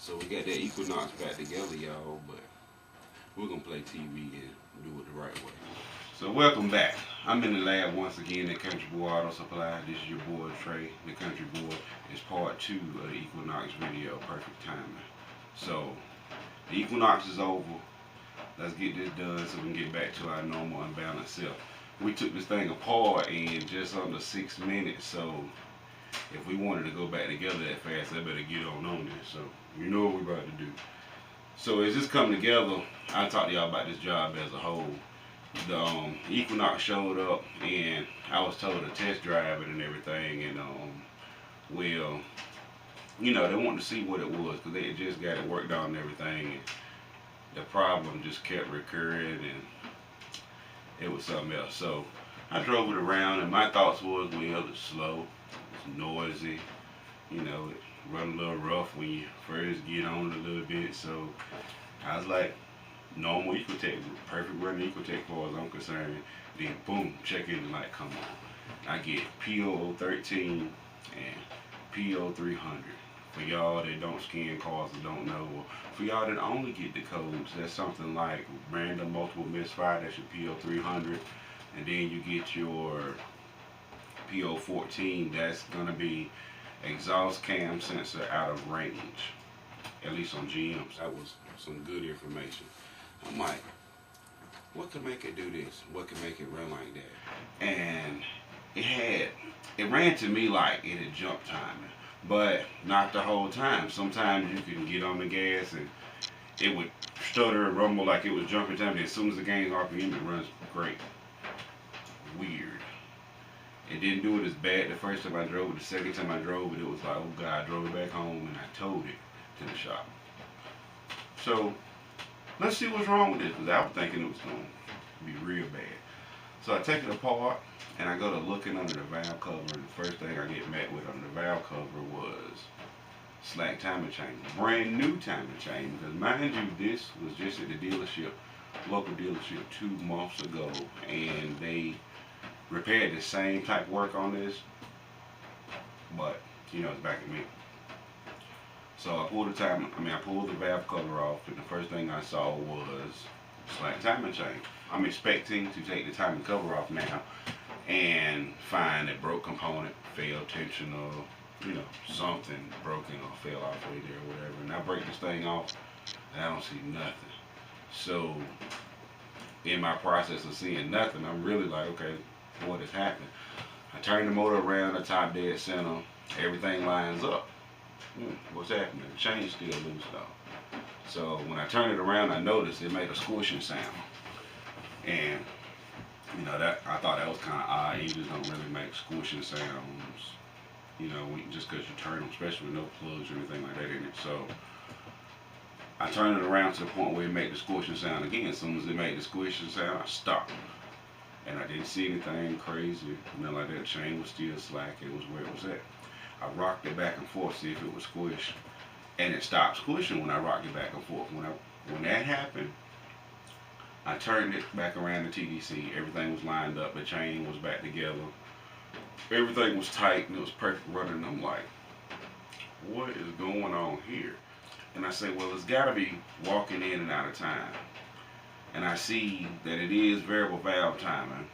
So we got that Equinox back together, y'all, but we're gonna play TV and do it the right way. So welcome back. I'm in the lab once again at Country Boy Auto Supply. This is your boy Trey, the Country Boy. It's part 2 of the Equinox video, perfect timing. So the Equinox is over. Let's get this done so we can get back to our normal unbalanced self. We took this thing apart in just under 6 minutes, so if we wanted to go back together that fast, I better get on this. So you know what we're about to do. So as this come together, I'll talk to y'all about this job as a whole. The Equinox showed up and I was told to test drive it and everything, and well, you know, they wanted to see what it was because they had just got it worked on and everything, and the problem just kept recurring and it was something else. So I drove it around and my thoughts was, well, it's slow, it's noisy, you know, it run a little rough when you first get on it a little bit. So I was like, normal Ecotec, perfect running Ecotec as far as I'm concerned. Then boom, check engine light come on. I get PO13 and PO300. For y'all that don't scan cars and don't know, or for y'all that only get the codes, that's something like random multiple misfire, that's your PO300. And then you get your PO14, that's gonna be exhaust cam sensor out of range, at least on GMs. That was some good information. I'm like, what could make it do this? What could make it run like that? And it ran to me like it had jump timing, but not the whole time. Sometimes you can get on the gas and it would stutter and rumble like it was jumping time. As soon as it gains RPM, it runs great. Weird. It didn't do it as bad the first time I drove it. The second time I drove it, it was like, oh God, I drove it back home and I towed it to the shop. So let's see what's wrong with this, because I was thinking it was going to be real bad. So I take it apart and I go to looking under the valve cover, and the first thing I get met with under the valve cover was slack timing chain. Brand new timing chain, because mind you, this was just at the dealership, local dealership 2 months ago, and they repaired the same type work on this, but you know, it's back at me. So I pulled the valve cover off, and the first thing I saw was slack timing chain. I'm expecting to take the timing cover off now and find a broke component, failed tensioner, you know, something broken or fell off right there or whatever. And I break this thing off and I don't see nothing. So in my process of seeing nothing, I'm really like, okay, what is happening? I turn the motor around, the top dead center, everything lines up. What's happening? The chain's still loose though. So when I turn it around, I noticed it made a squishing sound. And you know, that I thought that was kind of odd. Engines don't really make squishing sounds, you know, just because you turn them, especially with no plugs or anything like that in it. So I turned it around to the point where it made the squishing sound again. As soon as it made the squishing sound, I stopped. And I didn't see anything crazy, nothing like that. The chain was still slack. It was where it was at. I rocked it back and forth, see if it was squished, and it stopped squishing when I rocked it back and forth. When that happened, I turned it back around to TDC. Everything was lined up. The chain was back together. Everything was tight and it was perfect running. And I'm like, what is going on here? And I say, well, it's got to be walking in and out of time. And I see that it is variable valve timing,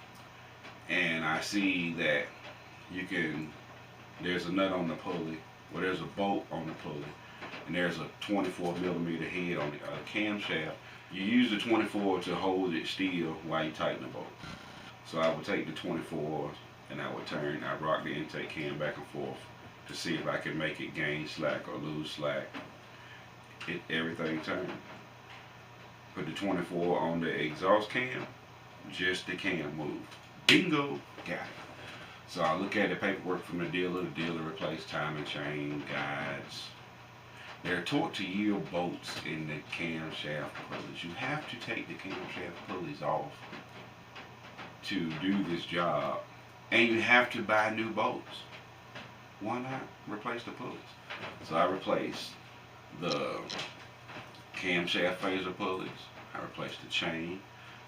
and I see that there's a nut on the pulley, or there's a bolt on the pulley, and there's a 24 millimeter head on the camshaft. You use the 24 to hold it still while you tighten the bolt. So I would take the 24 and I would rock the intake cam back and forth to see if I could make it gain slack or lose slack. Everything turned. Put the 24 on the exhaust cam, just the cam moved. Bingo, got it. So I look at the paperwork from the dealer replaced timing chain, guides. There are torque to yield bolts in the camshaft pulleys. You have to take the camshaft pulleys off to do this job, and you have to buy new bolts. Why not replace the pulleys? So I replaced the camshaft phaser pulleys, I replaced the chain,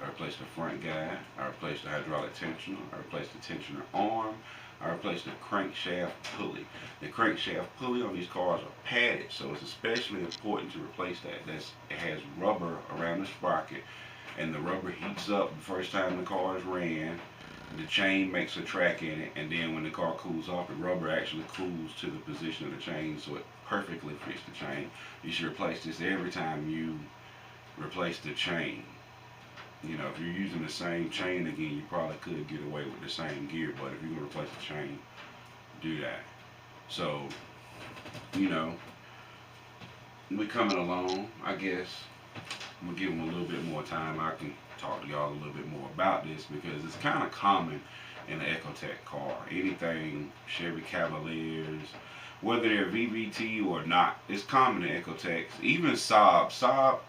I replaced the front guide, I replaced the hydraulic tensioner, I replaced the tensioner arm, I replaced the crankshaft pulley. The crankshaft pulley on these cars are padded, so it's especially important to replace that. It has rubber around the sprocket, and the rubber heats up the first time the car is ran. The chain makes a track in it, and then when the car cools off, the rubber actually cools to the position of the chain, so it perfectly fits the chain. You should replace this every time you replace the chain. You know, if you're using the same chain again, you probably could get away with the same gear, but if you're going to replace the chain, do that. So, you know, we're coming along, I guess. I'm going to give them a little bit more time. I can talk to y'all a little bit more about this because it's kind of common in the Ecotec car. Anything Chevy Cavaliers, whether they're VVT or not, it's common in Ecotecs. Even Saab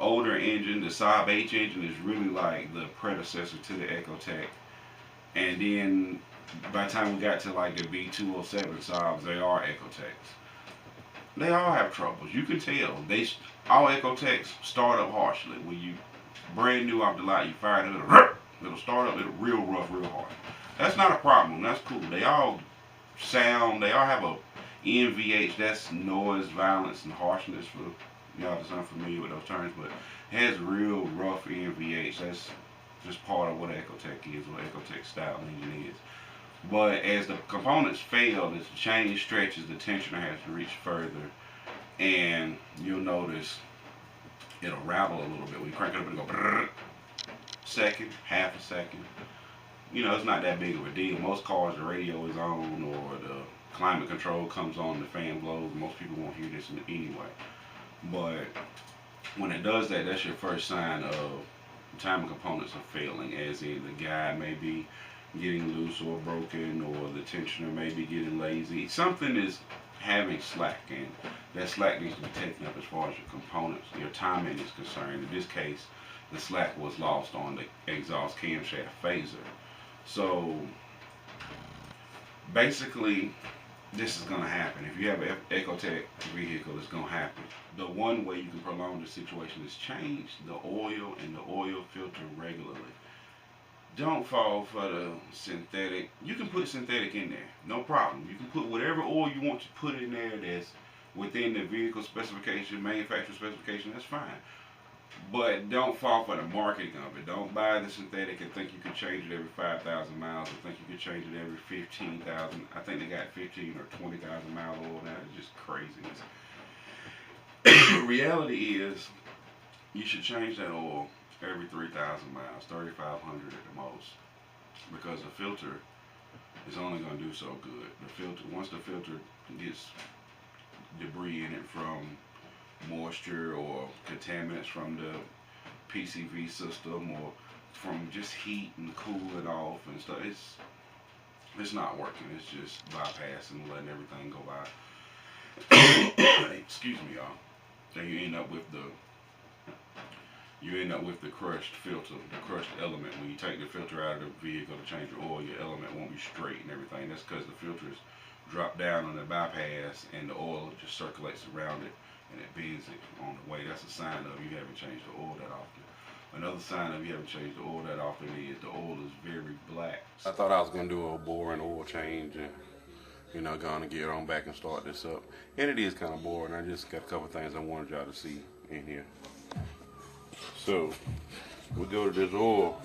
older engine, the Saab H engine is really like the predecessor to the Ecotec. And then by the time we got to like the B207 Saabs, they are Ecotecs. They all have troubles. You can tell. All Ecotecs start up harshly. When you brand new off the lot, you fire it, it'll start up real rough, real hard. That's not a problem. That's cool. They all sound. They all have a NVH. That's noise, violence, and harshness for y'all that's unfamiliar with those terms, but it has real rough NVH. That's just part of what Ecotec is, what Ecotec style engine is. But as the components fail, as the chain stretches, the tensioner has to reach further, and you'll notice it'll rattle a little bit. When you crank it up, it'll go brrr, second, half a second. You know, it's not that big of a deal. Most cars, the radio is on, or the climate control comes on, the fan blows. Most people won't hear this anyway. But when it does that, that's your first sign of timing components are failing, as in the guide may be getting loose or broken, or the tensioner may be getting lazy. Something is having slack, and that slack needs to be taken up as far as your components, your timing is concerned. In this case, the slack was lost on the exhaust camshaft phaser. So basically, this is going to happen. If you have an Ecotec vehicle, it's going to happen. The one way you can prolong the situation is change the oil and the oil filter regularly. Don't fall for the synthetic. You can put synthetic in there, no problem. You can put whatever oil you want to put in there that's within the vehicle specification, manufacturer specification, that's fine. But don't fall for the marketing of it. Don't buy the synthetic and think you can change it every 5,000 miles, or think you can change it every 15,000. I think they got 15 or 20,000 mile oil now. It's just craziness. Reality is, you should change that oil every 3,000 miles, 3,500 at the most, because the filter is only going to do so good. The filter, once the filter gets debris in it from moisture or contaminants from the PCV system, or from just heat and cooling off and stuff, it's not working. It's just bypassing, letting everything go by. Excuse me, y'all. Then you end up with the crushed filter, the crushed element. When you take the filter out of the vehicle to change your oil, your element won't be straight and everything. That's because the filters drop down on the bypass, and the oil just circulates around it, and it bends it on the way. That's a sign of you haven't changed the oil that often. Another sign of you haven't changed the oil that often is the oil is very black. I thought I was going to do a boring oil change and, you know, going to get on back and start this up. And it is kind of boring. I just got a couple things I wanted y'all to see in here. So, we go to this oil.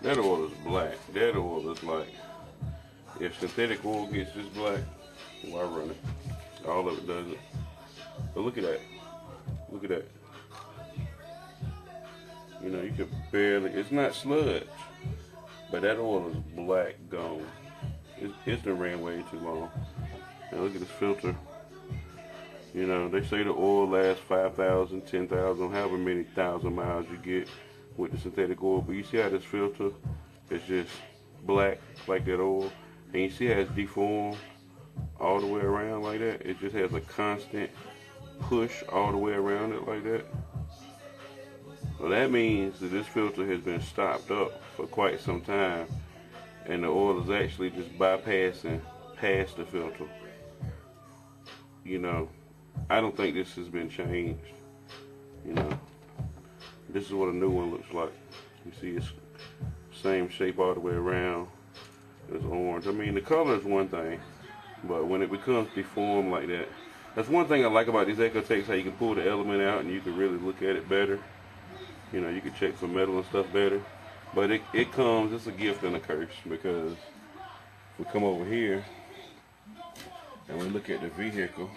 That oil is black. That oil is like, if synthetic oil gets this black, why run it? All of it doesn't. But look at that. Look at that. You know, you can barely, it's not sludge, but that oil is black gone. It's been ran way too long. Now look at this filter. You know, they say the oil lasts 5,000, 10,000, however many thousand miles you get with the synthetic oil. But you see how this filter is just black like that oil? And you see how it's deformed all the way around like that? It just has a constant push all the way around it like that. Well, that means that this filter has been stopped up for quite some time, and the oil is actually just bypassing past the filter. You know, I don't think this has been changed. You know, this is what a new one looks like. You see it's same shape all the way around. It's orange. I mean, the color is one thing, but when it becomes deformed like that, that's one thing I like about these Ecotecs, how you can pull the element out and you can really look at it better. You know, you can check for metal and stuff better. But it comes, it's a gift and a curse, because if we come over here and we look at the vehicle,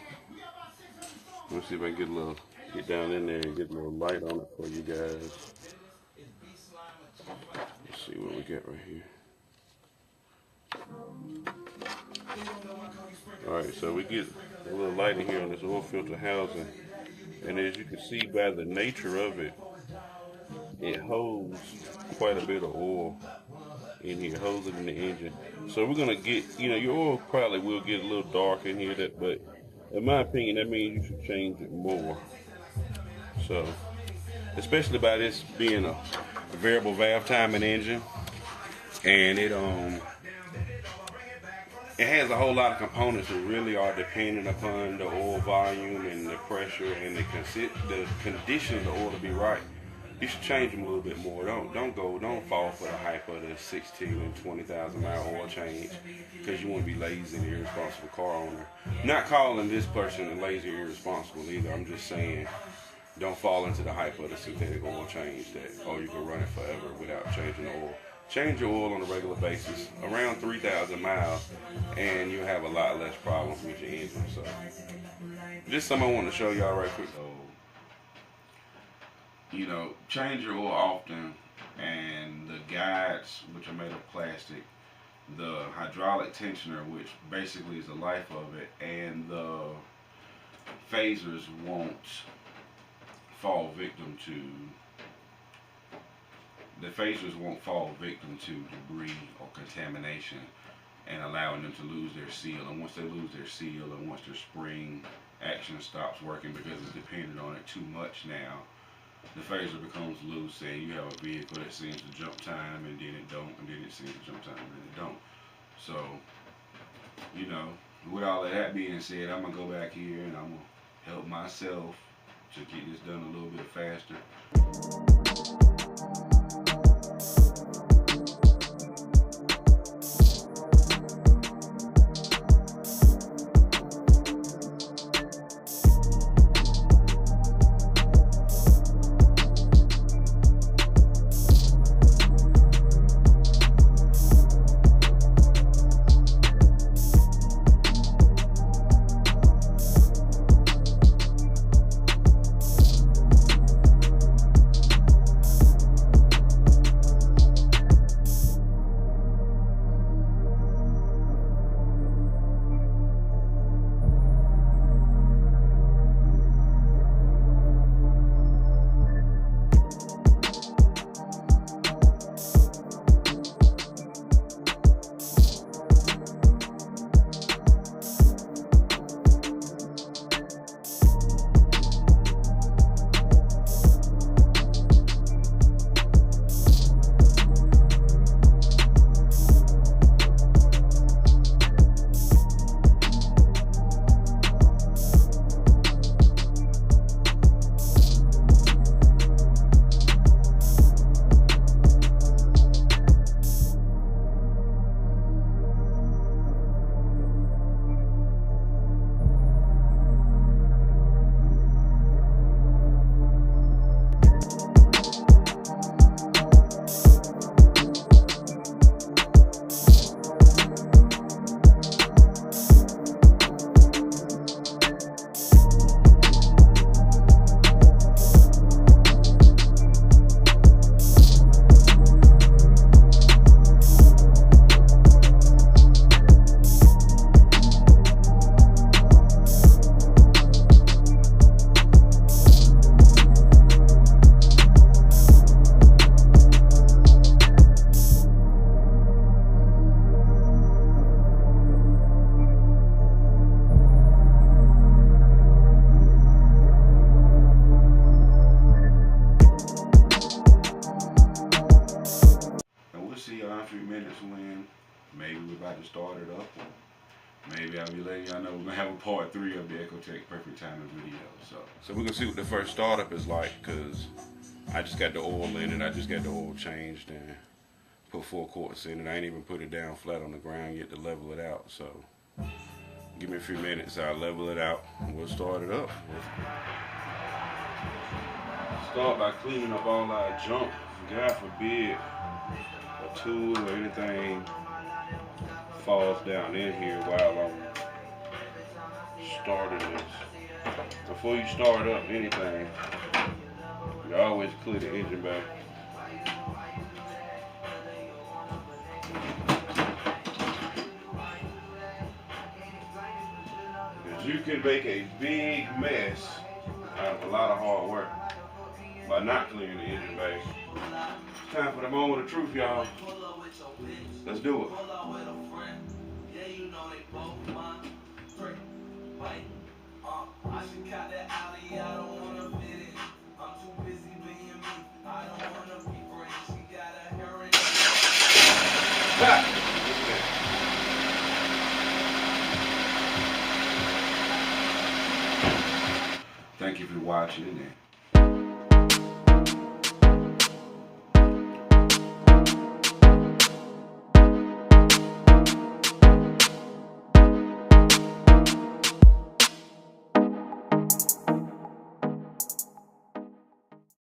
let's see if I can get down in there and get a little light on it for you guys. Let's see what we got right here. Alright, so we get a little light in here on this oil filter housing, and as you can see by the nature of it, it holds quite a bit of oil in here, holds it in the engine. So we're gonna get, you know, your oil probably will get a little dark in here, but in my opinion, that means you should change it more. So, especially by this being a variable valve timing engine, and it has a whole lot of components that really are dependent upon the oil volume and the pressure and the condition of the oil to be right. You should change them a little bit more. Don't fall for the hype of the 16 and 20,000 mile oil change, because you want to be lazy and irresponsible car owner. Not calling this person lazy or irresponsible either. I'm just saying, don't fall into the hype of the synthetic oil change that, oh, you can run it forever without changing the oil. Change your oil on a regular basis, around 3,000 miles, and you'll have a lot less problems with your engine. So, just something I want to show y'all right quick. You know, change your oil often, and the guides, which are made of plastic, the hydraulic tensioner, which basically is the life of it, and the phasers won't fall victim to debris or contamination and allowing them to lose their seal. And once they lose their seal, and once their spring action stops working because it's dependent on it too much now, the phaser becomes loose, and you have a vehicle that seems to jump time and then it don't, and then it seems to jump time and then it don't. So, you know, with all of that being said, I'm going to go back here and I'm going to help myself to get this done a little bit faster. to start it up. Maybe I'll be letting y'all know we're going to have a part 3 of the Ecotec Perfect Timing video. So we're going to see what the first startup is like, because I just got the oil in it. I just got the oil changed and put 4 quarts in it. I ain't even put it down flat on the ground yet to level it out. So give me a few minutes, I'll level it out, and we'll start it up. Start by cleaning up all our junk. God forbid a tool or anything falls down in here while I'm starting this. Before you start up anything, you always clear the engine bay. Because you can make a big mess out of a lot of hard work by not clearing the engine bay. It's time for the moment of truth, y'all. Let's do it. Thank you for watching.